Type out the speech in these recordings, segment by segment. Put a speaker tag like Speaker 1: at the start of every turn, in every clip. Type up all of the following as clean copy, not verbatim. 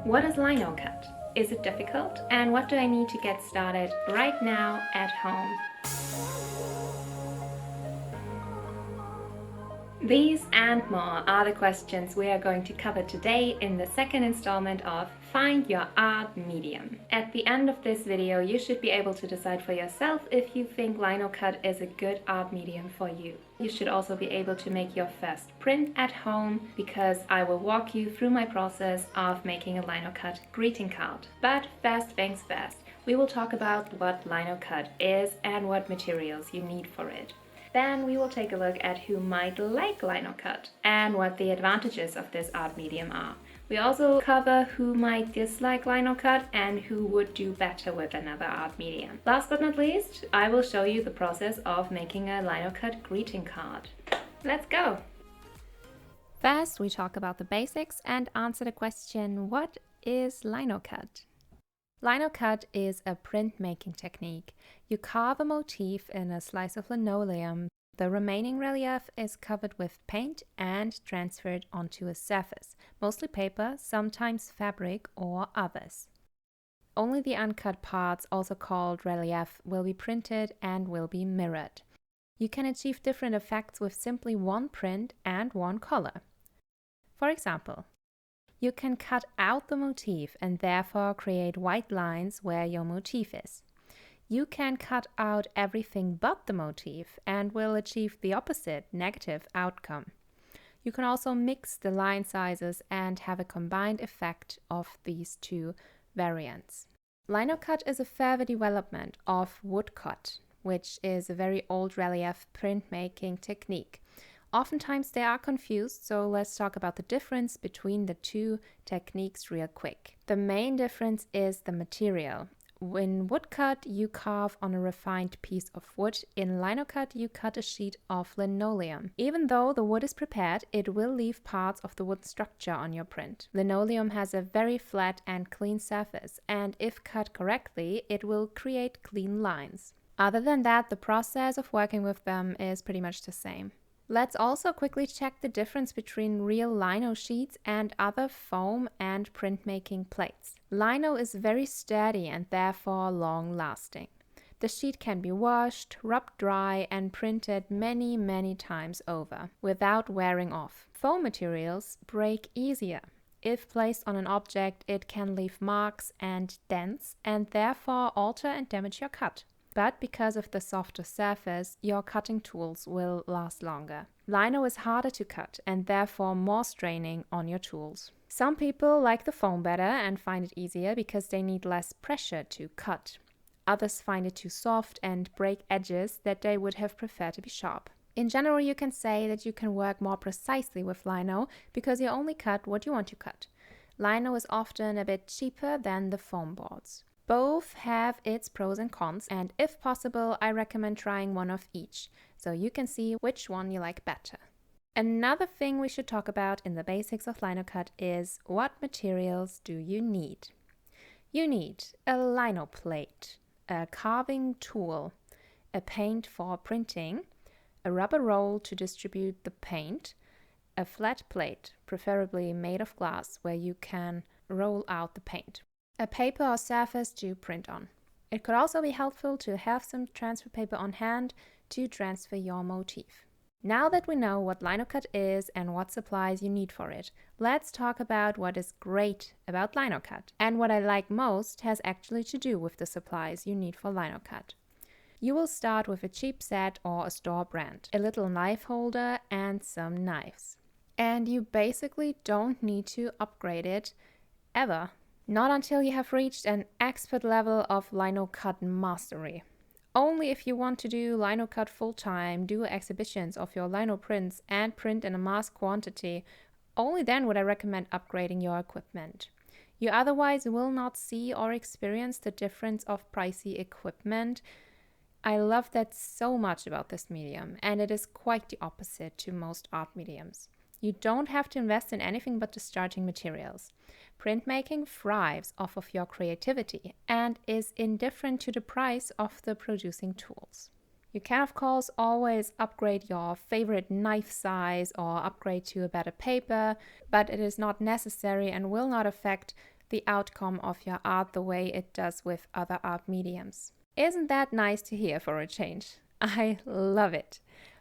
Speaker 1: What is Lino Cut? Is it difficult? And what do I need to get started right now at home? These and more are the questions we are going to cover today in the second installment of Find Your Art Medium. At the end of this video, you should be able to decide for yourself if you think Lino Cut is a good art medium for you. You should also be able to make your first print at home, because I will walk you through my process of making a Lino Cut greeting card. But first things first, we will talk about what Lino Cut is and what materials you need for it. Then we will take a look at who might like Lino Cut and what the advantages of this art medium are. We also cover who might dislike Lino Cut and who would do better with another art medium. Last but not least, I will show you the process of making a Lino Cut greeting card. Let's go! First, we talk about the basics and answer the question, what is Lino Cut? Lino Cut is a printmaking technique. You carve a motif in a slice of linoleum. The remaining relief is covered with paint and transferred onto a surface, mostly paper, sometimes fabric or others. Only the uncut parts, also called relief, will be printed and will be mirrored. You can achieve different effects with simply one print and one color. For example, you can cut out the motif and therefore create white lines where your motif is. You can cut out everything but the motif and will achieve the opposite, negative outcome. You can also mix the line sizes and have a combined effect of these two variants. Lino Cut is a further development of woodcut, which is a very old relief printmaking technique. Oftentimes they are confused, so let's talk about the difference between the two techniques real quick. The main difference is the material. In woodcut, you carve on a refined piece of wood. In Lino Cut, you cut a sheet of linoleum. Even though the wood is prepared, it will leave parts of the wood structure on your print. Linoleum has a very flat and clean surface, and if cut correctly, it will create clean lines. Other than that, the process of working with them is pretty much the same. Let's also quickly check the difference between real lino sheets and other foam and printmaking plates. Lino is very sturdy and therefore long-lasting. The sheet can be washed, rubbed dry and printed many times over without wearing off. Foam materials break easier. If placed on an object, it can leave marks and dents and therefore alter and damage your cut. But because of the softer surface, your cutting tools will last longer. Lino is harder to cut and therefore more straining on your tools. Some people like the foam better and find it easier because they need less pressure to cut. Others find it too soft and break edges that they would have preferred to be sharp. In general, you can say that you can work more precisely with lino because you only cut what you want to cut. Lino is often a bit cheaper than the foam boards. Both have its pros and cons, and if possible, I recommend trying one of each, so you can see which one you like better. Another thing we should talk about in the basics of Lino Cut is what materials do you need? You need a lino plate, a carving tool, a paint for printing, a rubber roll to distribute the paint, a flat plate, preferably made of glass, where you can roll out the paint. A paper or surface to print on. It could also be helpful to have some transfer paper on hand to transfer your motif. Now that we know what Lino Cut is and what supplies you need for it, let's talk about what is great about Lino Cut. And what I like most has actually to do with the supplies you need for Lino Cut. You will start with a cheap set or a store brand, a little knife holder and some knives. And you basically don't need to upgrade it ever. Not until you have reached an expert level of Lino Cut mastery. Only if you want to do Lino Cut full-time, do exhibitions of your lino prints and print in a mass quantity, only then would I recommend upgrading your equipment. You otherwise will not see or experience the difference of pricey equipment. I love that so much about this medium, and it is quite the opposite to most art mediums. You don't have to invest in anything but the starting materials. Printmaking thrives off of your creativity and is indifferent to the price of the producing tools. You can of course always upgrade your favorite knife size or upgrade to a better paper, but it is not necessary and will not affect the outcome of your art the way it does with other art mediums. Isn't that nice to hear for a change? I love it.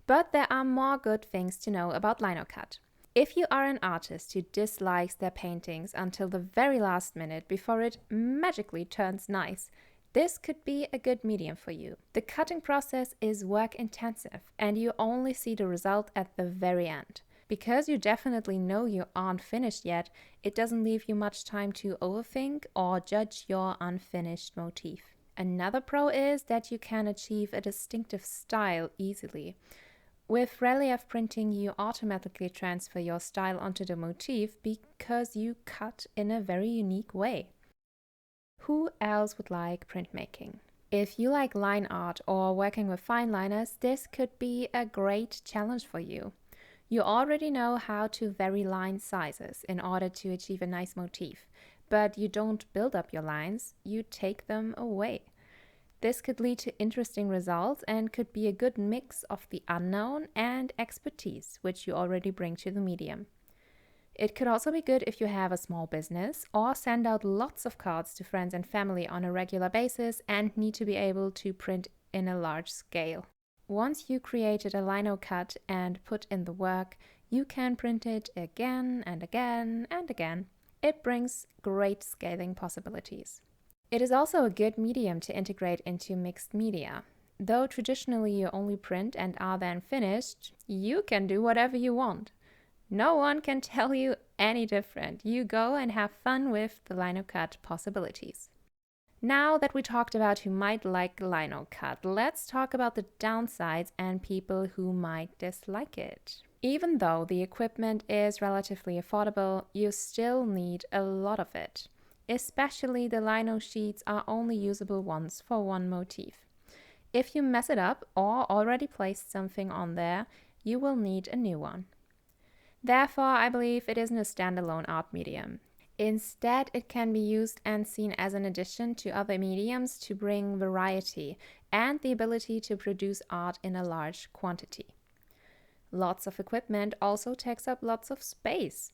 Speaker 1: But there are more good things to know about Linocut. If you are an artist who dislikes their paintings until the very last minute before it magically turns nice, this could be a good medium for you. The cutting process is work intensive and you only see the result at the very end. Because you definitely know you aren't finished yet, it doesn't leave you much time to overthink or judge your unfinished motif. Another pro is that you can achieve a distinctive style easily. With relief printing, you automatically transfer your style onto the motif because you cut in a very unique way. Who else would like printmaking? If you like line art or working with fine liners, this could be a great challenge for you. You already know how to vary line sizes in order to achieve a nice motif, but you don't build up your lines, you take them away. This could lead to interesting results and could be a good mix of the unknown and expertise, which you already bring to the medium. It could also be good if you have a small business or send out lots of cards to friends and family on a regular basis and need to be able to print in a large scale. Once you created a lino cut and put in the work, you can print it again and again and again. It brings great scaling possibilities. It is also a good medium to integrate into mixed media. Though traditionally you only print and are then finished, you can do whatever you want. No one can tell you any different. You go and have fun with the lino cut possibilities. Now that we talked about who might like lino cut, let's talk about the downsides and people who might dislike it. Even though the equipment is relatively affordable, you still need a lot of it. Especially the lino sheets are only usable once for one motif. If you mess it up or already placed something on there, you will need a new one. Therefore, I believe it isn't a standalone art medium. Instead, it can be used and seen as an addition to other mediums to bring variety and the ability to produce art in a large quantity. Lots of equipment also takes up lots of space.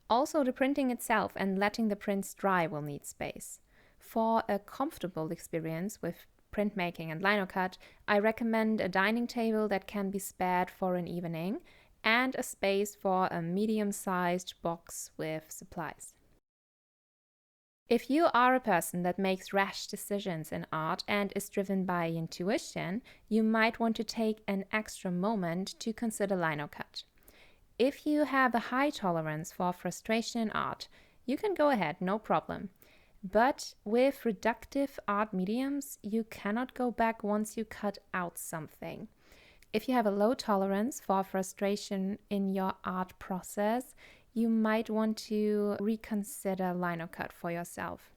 Speaker 1: Also, the printing itself and letting the prints dry will need space. For a comfortable experience with printmaking and lino cut, I recommend a dining table that can be spared for an evening and a space for a medium-sized box with supplies. If you are a person that makes rash decisions in art and is driven by intuition, you might want to take an extra moment to consider lino cut. If you have a high tolerance for frustration in art, you can go ahead, no problem. But with reductive art mediums, you cannot go back once you cut out something. If you have a low tolerance for frustration in your art process, you might want to reconsider lino cut for yourself.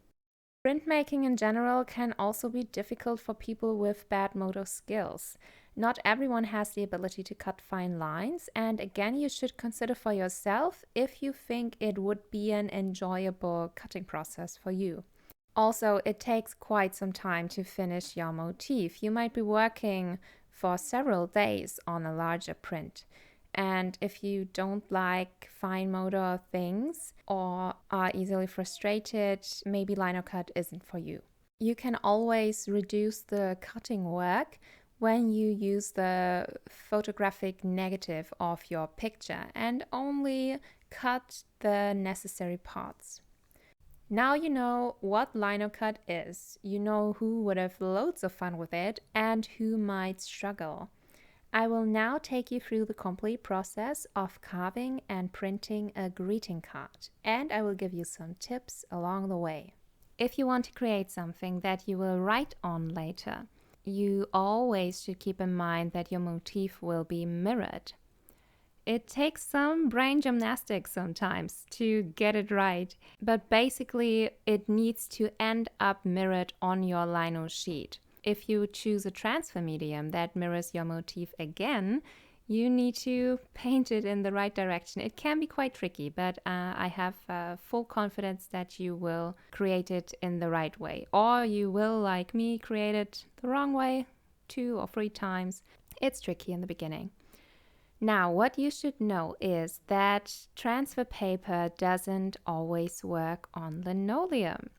Speaker 1: Printmaking in general can also be difficult for people with bad motor skills. Not everyone has the ability to cut fine lines, and again, you should consider for yourself if you think it would be an enjoyable cutting process for you. Also, it takes quite some time to finish your motif. You might be working for several days on a larger print. And if you don't like fine motor things or are easily frustrated, maybe lino cut isn't for you. You can always reduce the cutting work when you use the photographic negative of your picture and only cut the necessary parts. Now you know what lino cut is. You know who would have loads of fun with it and who might struggle. I will now take you through the complete process of carving and printing a greeting card, and I will give you some tips along the way. If you want to create something that you will write on later, you always should keep in mind that your motif will be mirrored. It takes some brain gymnastics sometimes to get it right, but basically it needs to end up mirrored on your lino sheet. If you choose a transfer medium that mirrors your motif again, you need to paint it in the right direction. It can be quite tricky, but I have full confidence that you will create it in the right way. Or you will, like me, create it the wrong way 2 or 3 times. It's tricky in the beginning. Now, what you should know is that transfer paper doesn't always work on linoleum.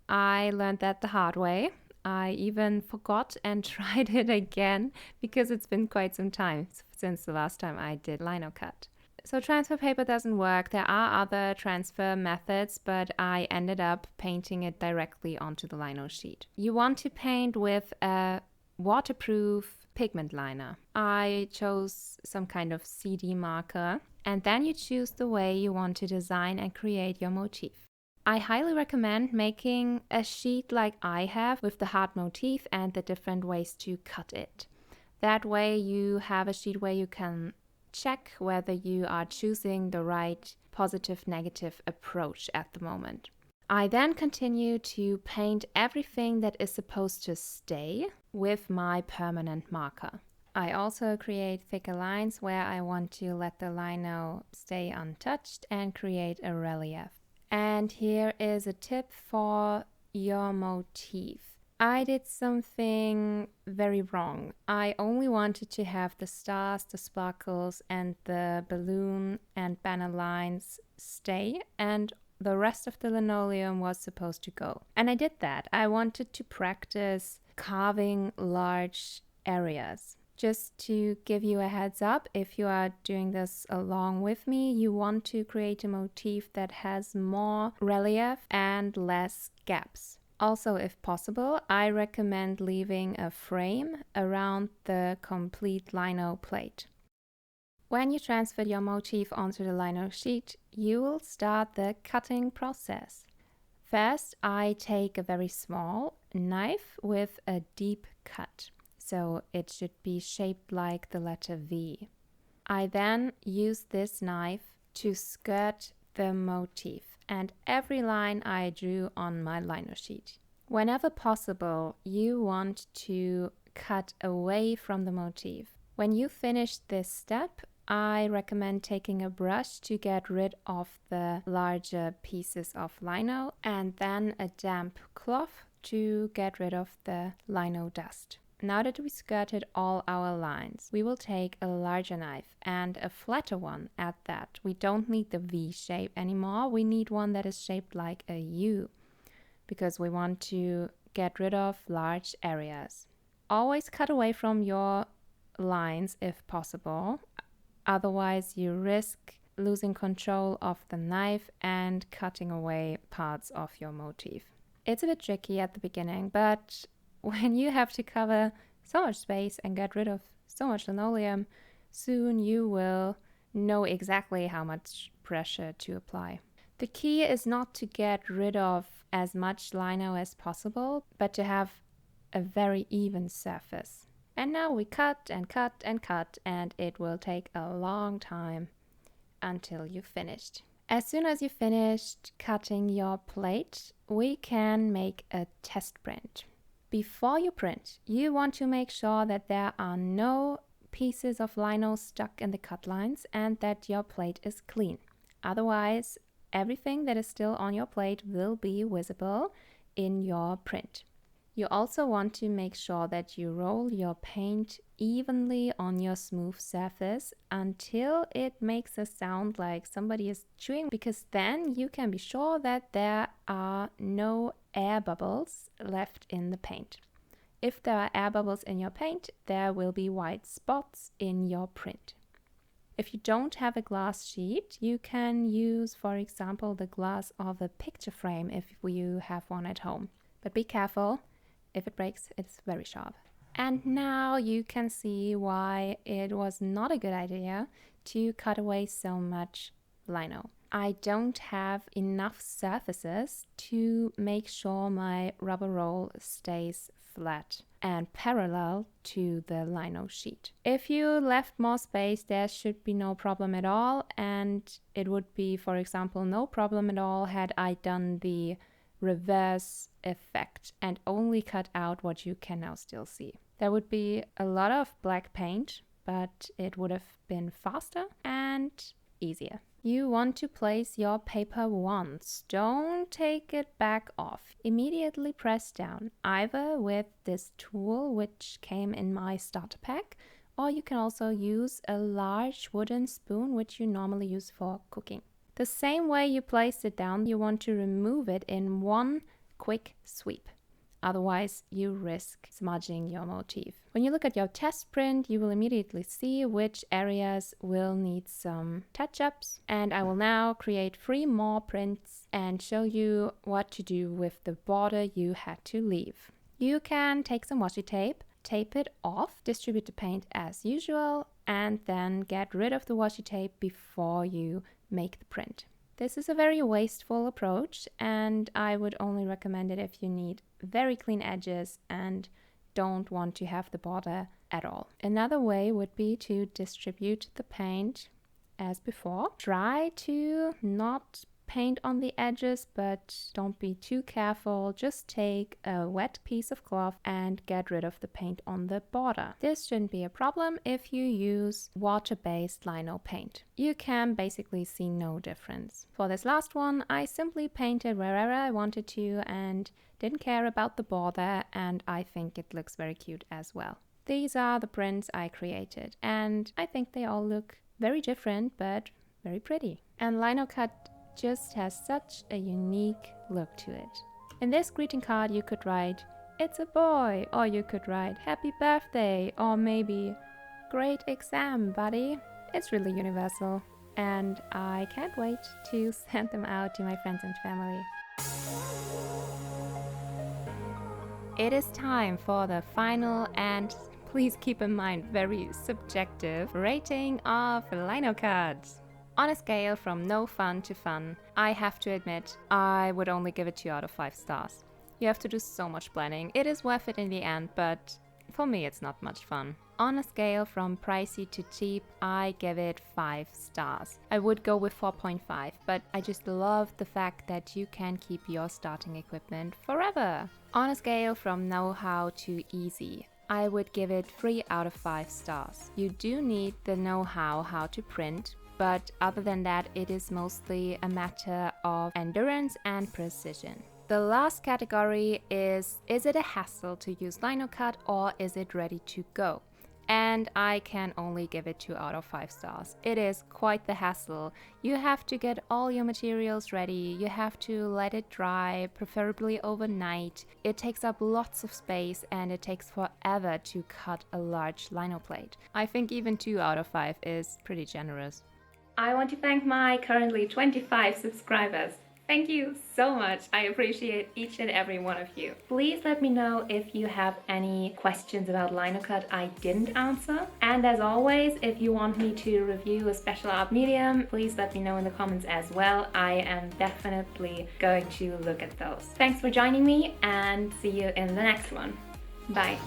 Speaker 1: I learned that the hard way. I even forgot and tried it again because it's been quite some time since the last time I did lino cut. So transfer paper doesn't work. There are other transfer methods, but I ended up painting it directly onto the lino sheet. You want to paint with a waterproof pigment liner. I chose some kind of CD marker, and then you choose the way you want to design and create your motif. I highly recommend making a sheet like I have with the hard motif and the different ways to cut it. That way you have a sheet where you can check whether you are choosing the right positive-negative approach at the moment. I then continue to paint everything that is supposed to stay with my permanent marker. I also create thicker lines where I want to let the lino stay untouched and create a relief. And here is a tip for your motif. I did something very wrong. I only wanted to have the stars, the sparkles, and the balloon and banner lines stay, and the rest of the linoleum was supposed to go. And I did that. I wanted to practice carving large areas. Just to give you a heads up, if you are doing this along with me, you want to create a motif that has more relief and less gaps. Also, if possible, I recommend leaving a frame around the complete lino plate. When you transfer your motif onto the lino sheet, you will start the cutting process. First, I take a very small knife with a deep cut. So it should be shaped like the letter V. I then use this knife to skirt the motif and every line I drew on my lino sheet. Whenever possible, you want to cut away from the motif. When you finish this step, I recommend taking a brush to get rid of the larger pieces of lino and then a damp cloth to get rid of the lino dust. Now that we skirted all our lines, we will take a larger knife and a flatter one at that. We don't need the V shape anymore. We need one that is shaped like a U because we want to get rid of large areas. Always cut away from your lines if possible. Otherwise, you risk losing control of the knife and cutting away parts of your motif. It's a bit tricky at the beginning, but when you have to cover so much space and get rid of so much linoleum, soon you will know exactly how much pressure to apply. The key is not to get rid of as much lino as possible, but to have a very even surface. And now we cut and cut and cut, and it will take a long time until you've finished. As soon as you finished cutting your plate, we can make a test print. Before you print, you want to make sure that there are no pieces of lino stuck in the cut lines and that your plate is clean. Otherwise, everything that is still on your plate will be visible in your print. You also want to make sure that you roll your paint evenly on your smooth surface until it makes a sound like somebody is chewing, because then you can be sure that there are no air bubbles left in the paint. If there are air bubbles in your paint, there will be white spots in your print. If you don't have a glass sheet, you can use, for example, the glass of a picture frame if you have one at home. But be careful. If it breaks, it's very sharp. And now you can see why it was not a good idea to cut away so much lino. I don't have enough surfaces to make sure my rubber roll stays flat and parallel to the lino sheet. If you left more space, there should be no problem at all, and it would be, for example, no problem at all had I done the reverse effect and only cut out what you can now still see. There would be a lot of black paint, but it would have been faster and easier. You want to place your paper once. Don't take it back off. Immediately press down, either with this tool which came in my starter pack or you can also use a large wooden spoon, which you normally use for cooking. The same way you place it down, you want to remove it in one quick sweep. Otherwise, you risk smudging your motif. When you look at your test print, you will immediately see which areas will need some touch-ups. And I will now create 3 more prints and show you what to do with the border you had to leave. You can take some washi tape it off, distribute the paint as usual, and then get rid of the washi tape before you make the print. This is a very wasteful approach, and I would only recommend it if you need very clean edges and don't want to have the border at all. Another way would be to distribute the paint as before. Try to not paint on the edges, but don't be too careful. Just take a wet piece of cloth and get rid of the paint on the border. This shouldn't be a problem if you use water-based lino paint. You can basically see no difference. For this last one, I simply painted wherever I wanted to and didn't care about the border, and I think it looks very cute as well. These are the prints I created, and I think they all look very different but very pretty. And Lino Cut just has such a unique look to it. In this greeting card you could write, "It's a boy," or you could write, "Happy birthday," or maybe, "Great exam, buddy." It's really universal, and I can't wait to send them out to my friends and family. It is time for the final and, please keep in mind, very subjective rating of Lino Cut. On a scale from no fun to fun, I have to admit, I would only give it 2 out of 5 stars. You have to do so much planning. It is worth it in the end, but for me it's not much fun. On a scale from pricey to cheap, I give it 5 stars. I would go with 4.5, but I just love the fact that you can keep your starting equipment forever. On a scale from know-how to easy, I would give it 3 out of 5 stars. You do need the know-how how to print, but other than that, it is mostly a matter of endurance and precision. The last category is it a hassle to use Lino Cut, or is it ready to go? And I can only give it 2 out of 5 stars. It is quite the hassle. You have to get all your materials ready, you have to let it dry, preferably overnight. It takes up lots of space and it takes forever to cut a large lino plate. I think even 2 out of 5 is pretty generous. I want to thank my currently 25 subscribers. Thank you so much. I appreciate each and every one of you. Please let me know if you have any questions about Lino Cut I didn't answer. And as always, if you want me to review a special art medium, please let me know in the comments as well. I am definitely going to look at those. Thanks for joining me, and see you in the next one. Bye.